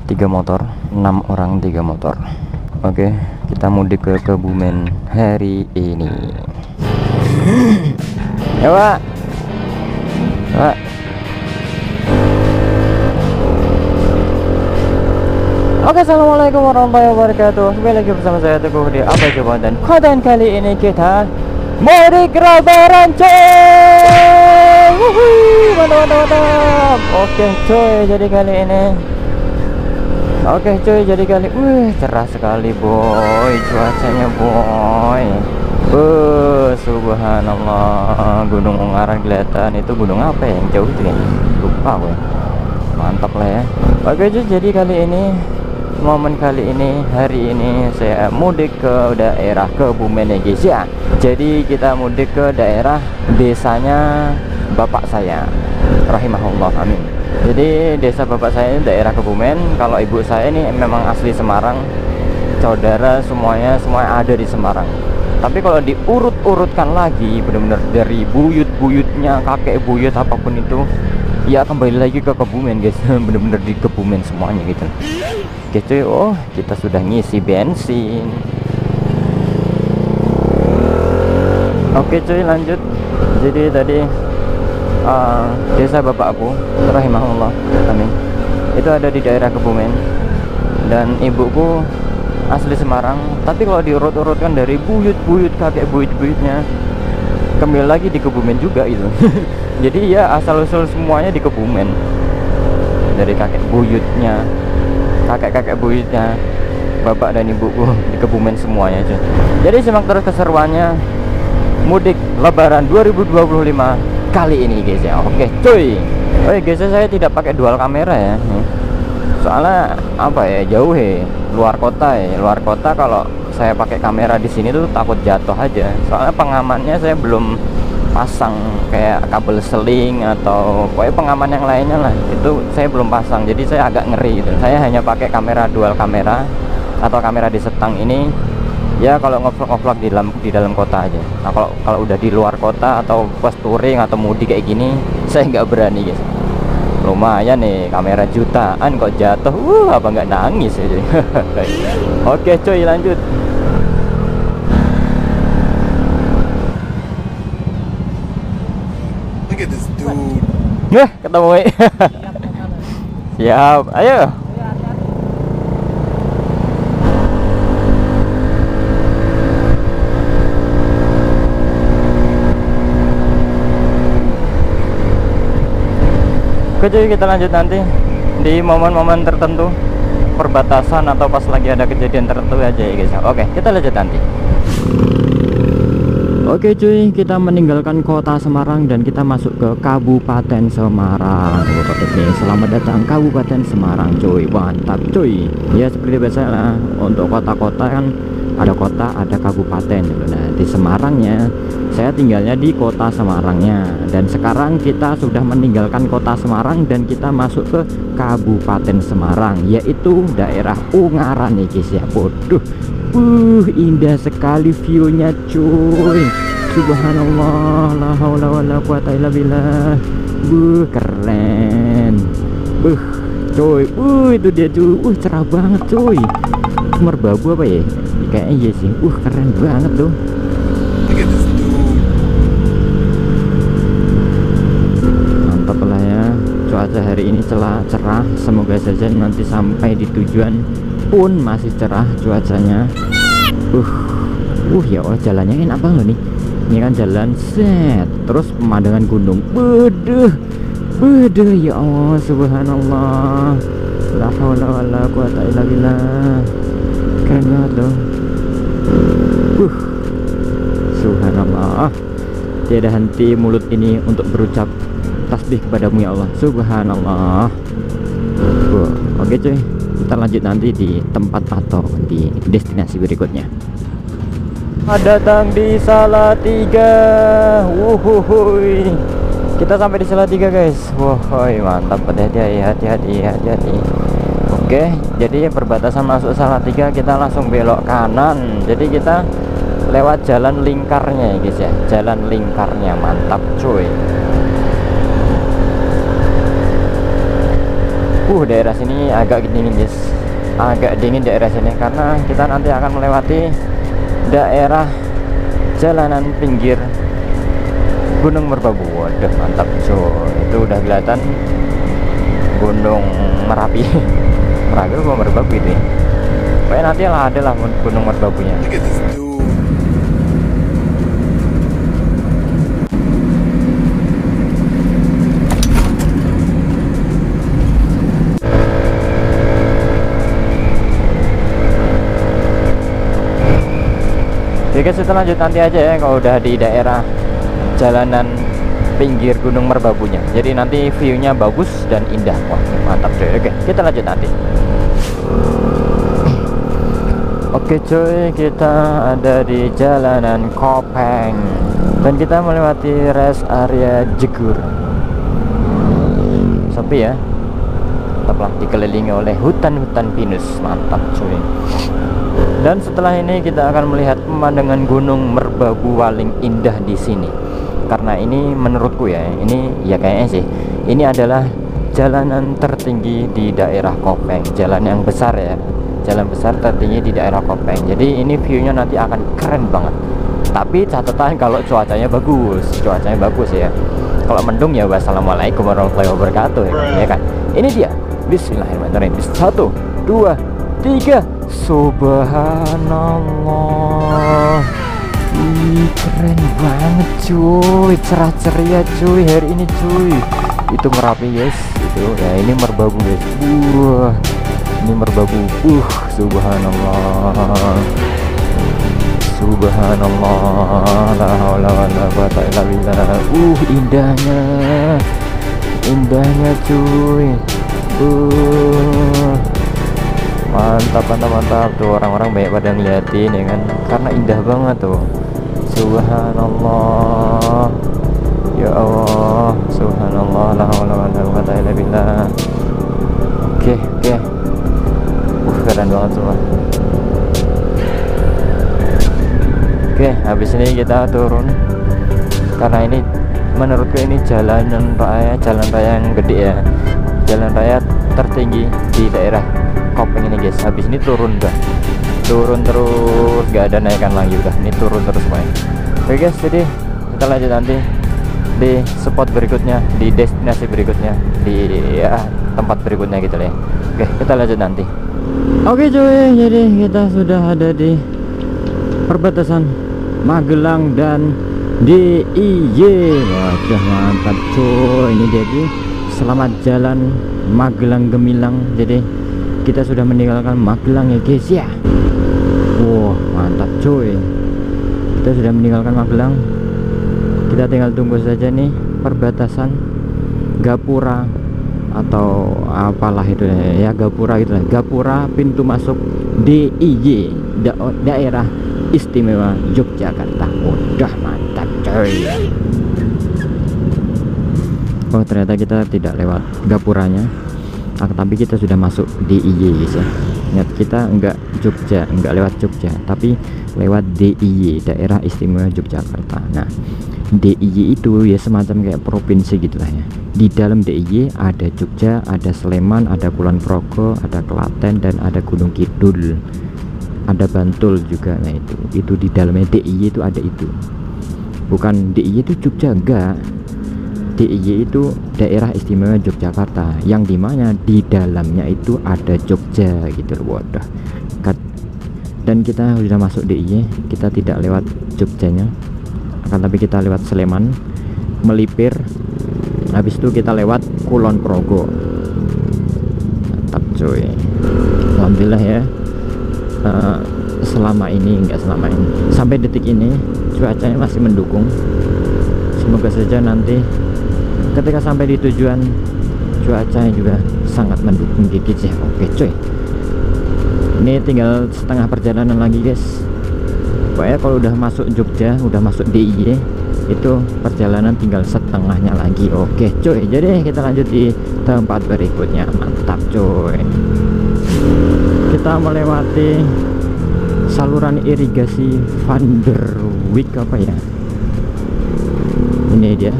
3 motor, 6 orang 3 motor. Oke, kita mudik ke Kebumen hari ini. Ya Pak. Pak. Oke, assalamualaikum warahmatullahi wabarakatuh. Kembali lagi bersama saya Teguh di Apa Coba, dan konten kali ini kita mudik lebaran coy. Mantap. Oke coy, jadi kali ini cerah sekali boy, cuacanya boy. Subhanallah, Gunung Ungaran kelihatan. Itu gunung apa ya yang jauh itu ya? Lupa gue. Mantap lah ya. Oke cuy, jadi kali ini, hari ini saya mudik ke daerah Kebumen ya guys ya. Jadi kita mudik ke daerah desanya bapak saya, rahimahullah, amin. Jadi desa bapak saya ini daerah Kebumen. Kalau ibu saya ini memang asli Semarang. Saudara semuanya ada di Semarang. Tapi kalau diurut-urutkan lagi, benar-benar dari buyut-buyutnya, kakek buyut apapun itu, ya kembali lagi ke Kebumen guys. Bener-bener di Kebumen semuanya gitu. Oke cuy, oh kita sudah ngisi bensin. Oke cuy, lanjut. Jadi tadi desa bapakku, rahimahullah, amin, itu ada di daerah Kebumen. Dan ibuku asli Semarang. Tapi kalau diurut-urutkan dari buyut-buyut, kakek buyut-buyutnya, kembali lagi di Kebumen juga gitu. Jadi ya asal-usul semuanya di Kebumen. Dari kakek buyutnya, kakek buyutnya bapak dan ibuku di Kebumen semuanya cuy. Jadi simak terus keseruannya mudik lebaran 2025 kali ini guys ya. Oke cuy. Oh ya guys, saya tidak pakai dual kamera ya. Soalnya apa ya, jauh ya, luar kota ya. Luar kota kalau saya pakai kamera di sini tuh takut jatuh aja. Soalnya pengamannya saya belum pasang, kayak kabel seling atau pokoknya pengaman yang lainnya lah, itu saya belum pasang. Jadi saya agak ngeri gitu. Saya hanya pakai kamera dual kamera atau kamera di setang ini ya kalau ngevlog di dalam kota aja. Nah kalau udah di luar kota atau pas touring atau mudik kayak gini, saya nggak berani guys. Lumayan nih, kamera jutaan kok jatuh, apa nggak nangis aja. Oke cuy, lanjut. Look at this dude. Nah, ketemu. Siap, ayo. Oke cuy, kita lanjut nanti di momen-momen tertentu, perbatasan atau pas lagi ada kejadian tertentu aja ya guys. Oke, kita lanjut nanti. Oke cuy, kita meninggalkan kota Semarang dan kita masuk ke Kabupaten Semarang. Oke, selamat datang Kabupaten Semarang cuy, mantap cuy. Ya seperti biasa lah, untuk kota-kota kan ada kota, ada kabupaten. Nah di Semarangnya, saya tinggalnya di kota Semarangnya. Dan sekarang kita sudah meninggalkan kota Semarang dan kita masuk ke Kabupaten Semarang, yaitu daerah Ungaran nih guys ya. Waduh, indah sekali view-nya cuy. Subhanallah, la haula wala quwata illa billah. Keren. Cuy, itu dia cuy. Cerah banget cuy. Merbabu apa ya? Kayaknya iya sih. Keren banget tuh. Look at this dude. Mantap lah ya. Cuaca hari ini cerah. Semoga saja nanti sampai di tujuan pun masih cerah cuacanya. Ya Allah, jalannya enak banget nih. Ini kan jalan set, terus pemandangan gunung. Beuh ya Allah, subhanallah, la haula wala quwata illa billah. Keren banget loh. Subhanallah, tiada henti mulut ini untuk berucap tasbih kepadamu ya Allah, subhanallah. Oke cuy, kita lanjut nanti di tempat atau di destinasi berikutnya. Datang di Salatiga. Kita sampai di Salatiga guys. Mantap, hati-hati. Oke, jadi perbatasan masuk Salatiga kita langsung belok kanan. Jadi kita lewat jalan lingkarnya ya guys ya, jalan lingkarnya. Mantap cuy. Daerah sini agak dingin guys, agak dingin daerah sini karena kita nanti akan melewati daerah jalanan pinggir Gunung Merbabu. Waduh mantap coy, itu udah kelihatan Gunung Merapi. Merapi apa Merbabu itu ya, pokoknya nanti lah ada lah Gunung Merbabunya. Look at this dude. Oke, kita lanjut nanti aja ya kalau udah di daerah jalanan pinggir Gunung Merbabunya. Jadi nanti view-nya bagus dan indah. Wah, mantap coy. Oke, kita lanjut nanti. Oke coy, kita ada di jalanan Kopeng dan kita melewati rest area Jegur. Sepi ya, tetaplah dikelilingi oleh hutan-hutan pinus. Mantap coy. Dan setelah ini kita akan melihat pemandangan Gunung Merbabu paling indah di sini. Karena ini menurutku ya, ini ya kayaknya sih, ini adalah jalanan tertinggi di daerah Kopeng, jalan yang besar ya, jalan besar tertinggi di daerah Kopeng. Jadi ini view-nya nanti akan keren banget. Tapi catatan kalau cuacanya bagus ya. Kalau mendung ya wassalamualaikum warahmatullahi wabarakatuh ya kan. Ini dia. Bismillahirrahmanirrahim. 1, 2, 3. Subhanallah. Ih, keren banget cuy, cerah ceria cuy hari ini cuy. Itu Merapi guys, itu ya, ini Merbabu guys. Ini Merbabu. Subhanallah. Subhanallah, la haula wala quwata illa billah. Indahnya cuy. Mantap tuh, orang-orang banyak pada ngeliatin ya kan, karena indah banget tuh. Subhanallah, ya Allah, subhanallah, la haula wala quwata illa billah. Oke. Keren banget semua. Oke, habis ini kita turun karena ini menurutku ini jalan raya yang gede ya, jalan raya tertinggi di daerah Kopeng ini guys. Habis ini turun terus, gak ada naikan lagi, udah ini turun terus semuanya. Oke guys, jadi kita lanjut nanti di spot berikutnya, di destinasi berikutnya, di ya, tempat berikutnya gitu ya. Oke, kita lanjut nanti. Oke cuy, jadi kita sudah ada di perbatasan Magelang dan DIY. Wah, mantap cuy. Ini jadi selamat jalan Magelang Gemilang. Jadi kita sudah meninggalkan Magelang ya guys ya. Wah, mantap cuy. Kita sudah meninggalkan Magelang. Kita tinggal tunggu saja nih perbatasan Gapura atau apalah itu ya, Gapura gitu lah. Gapura pintu masuk DIY, daerah istimewa Yogyakarta. Udah mantap coy. Oh, ternyata kita tidak lewat Gapuranya, tapi kita sudah masuk DIY guys ya. Ingat, kita enggak lewat Jogja, tapi lewat DIY, daerah istimewa Yogyakarta. Nah, DIY itu ya semacam kayak provinsi gitulah ya. Di dalam DIY ada Jogja, ada Sleman, ada Kulon Progo, ada Klaten, dan ada Gunung Kidul, ada Bantul juga. Nah itu di dalamnya DIY itu ada itu. Bukan DIY itu Jogja, enggak. DIY itu daerah istimewa Yogyakarta, yang dimana di dalamnya itu ada Jogja gitu loh. Waduh. Dan kita sudah masuk DIY, kita tidak lewat Jogjanya, akan tapi kita lewat Sleman, melipir, habis itu kita lewat Kulon Progo. Mantap cuy. Alhamdulillah ya, sampai detik ini cuacanya masih mendukung. Semoga saja nanti ketika sampai di tujuan cuacanya juga sangat mendukung gitu sih. Oke cuy, ini tinggal setengah perjalanan lagi guys. Pokoknya kalau udah masuk Jogja, udah masuk DIY, itu perjalanan tinggal setengahnya lagi. Oke cuy, jadi kita lanjut di tempat berikutnya. Mantap cuy. Kita melewati saluran irigasi Van der Wijk apa ya, ini dia.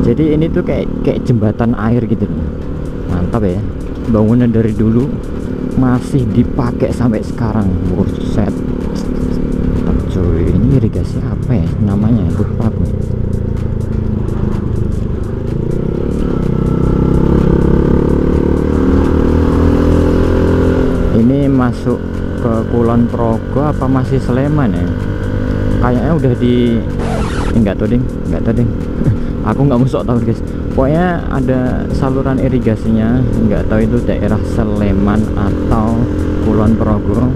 Jadi ini tuh kayak jembatan air gitu. Mantap ya, bangunan dari dulu masih dipakai sampai sekarang. Buset, mantap cuy. Ini irigasi apa ya namanya, lupa aku. Ini masuk ke Kulon Progo apa masih Sleman ya? Kayaknya udah di enggak tahu ding aku nggak mau sok tahu guys. Pokoknya ada saluran irigasinya, nggak tahu itu daerah Sleman atau Kulon Progo.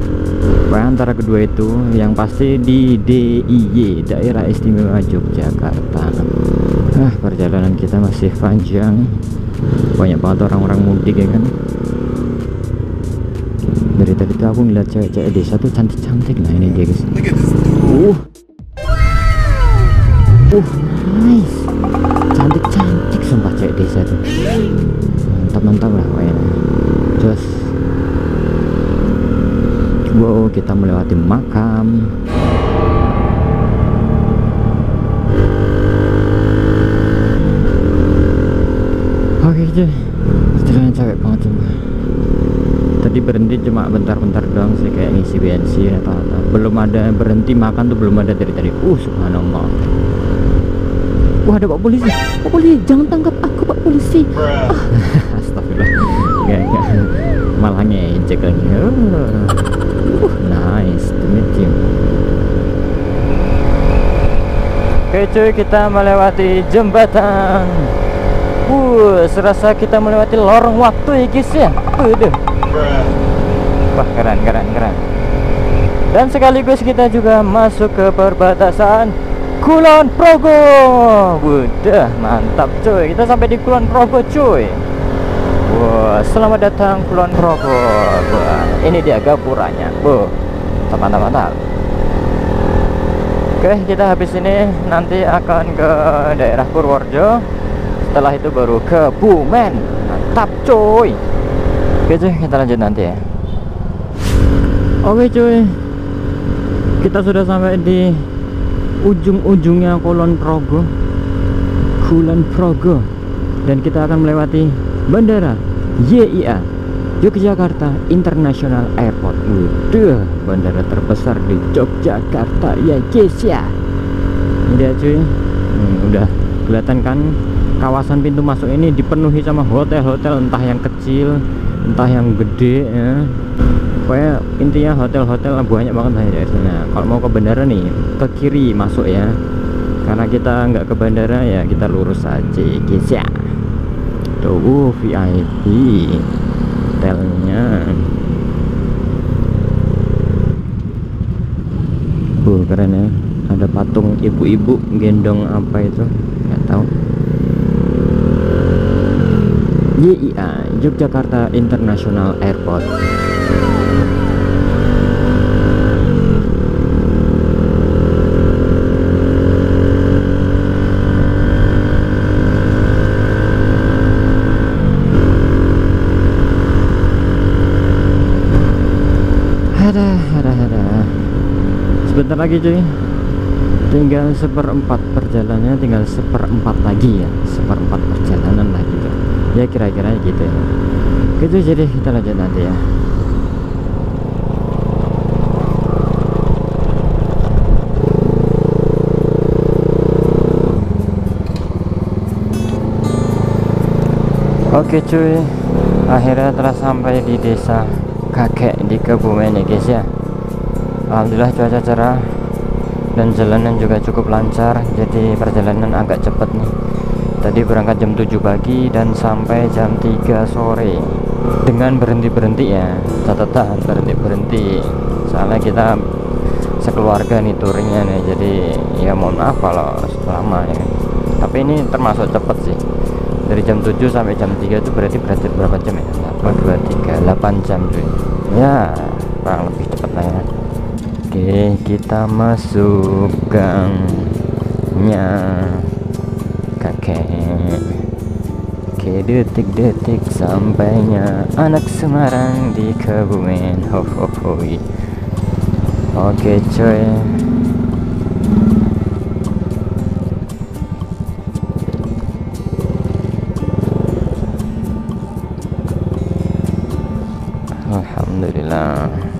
Pokoknya antara kedua itu, yang pasti di DIY, Daerah Istimewa Yogyakarta. Perjalanan kita masih panjang, banyak banget orang-orang mudik ya kan. Dari tadi tuh aku ngeliat cewek-cewek desa tuh cantik-cantik. Nah ini dia guys. Look at this dude. Nice, cantik-cantik sumpah cewek desa tuh. Mantap-mantap lah pokoknya. Terus wow, kita melewati makam. Oke cuy, perjalanan cewek banget sumpah. Tadi berhenti cuma bentar-bentar doang sih, kayak ngisi bensin atau apa. Belum ada berhenti makan tuh, belum ada dari tadi. Subhanallah. Wah, ada Pak Polisi. Pak Polisi, jangan tangkap aku Pak Polisi. Astagfirullah. Enggak. Malah ngejek lagi. Nice to meet you. Oke cuy, kita melewati jembatan. Serasa kita melewati lorong waktu ya guys ya. Wah, keren. Dan sekaligus kita juga masuk ke perbatasan Kulon Progo. Udah mantap cuy, kita sampai di Kulon Progo cuy. Wah, selamat datang Kulon Progo. Wah, ini dia gapuranya. Mantap. Oke, kita habis ini nanti akan ke daerah Purworejo. Setelah itu baru ke Bumen. Mantap cuy. Oke cuy, kita lanjut nanti ya. Oke cuy, kita sudah sampai di ujung-ujungnya Kulon Progo, dan kita akan melewati bandara YIA, Yogyakarta International Airport. Udah, bandara terbesar di Yogyakarta ya guys ya. Ini dia cuy. Udah kelihatan kan, kawasan pintu masuk ini dipenuhi sama hotel-hotel, entah yang kecil entah yang gede ya. Pokoknya intinya hotel-hotel banyak banget lah di sana. Kalau mau ke bandara nih, ke kiri masuk ya, karena kita nggak ke bandara ya kita lurus aja guys ya. Tuh VIP hotelnya. Keren ya, ada patung ibu-ibu gendong apa itu nggak tahu. YIA, Yogyakarta International Airport. Sebentar lagi cuy, tinggal 1/4 perjalanannya, tinggal 1/4 lagi ya, 1/4 perjalanan lah gitu ya, kira-kira gitu ya. Gitu, jadi kita lanjut nanti ya. Oke cuy, akhirnya telah sampai di desa Kakek di Kebumen ya guys ya. Alhamdulillah cuaca cerah dan jalanan juga cukup lancar, jadi perjalanan agak cepat nih. Tadi berangkat jam 7 pagi dan sampai jam 3 sore dengan berhenti-berhenti ya, catatan berhenti-berhenti soalnya kita sekeluarga nih touringnya nih, jadi ya mohon maaf kalau lama ya, tapi ini termasuk cepat sih. Dari jam 7 sampai jam 3 itu berarti berapa jam ya? 8 jam cuy ya, kurang lebih cepat lah ya. Oke, kita masuk gangnya kakek. Oke, detik-detik sampainya anak Semarang di Kebumen. Oke coy, Alhamdulillah.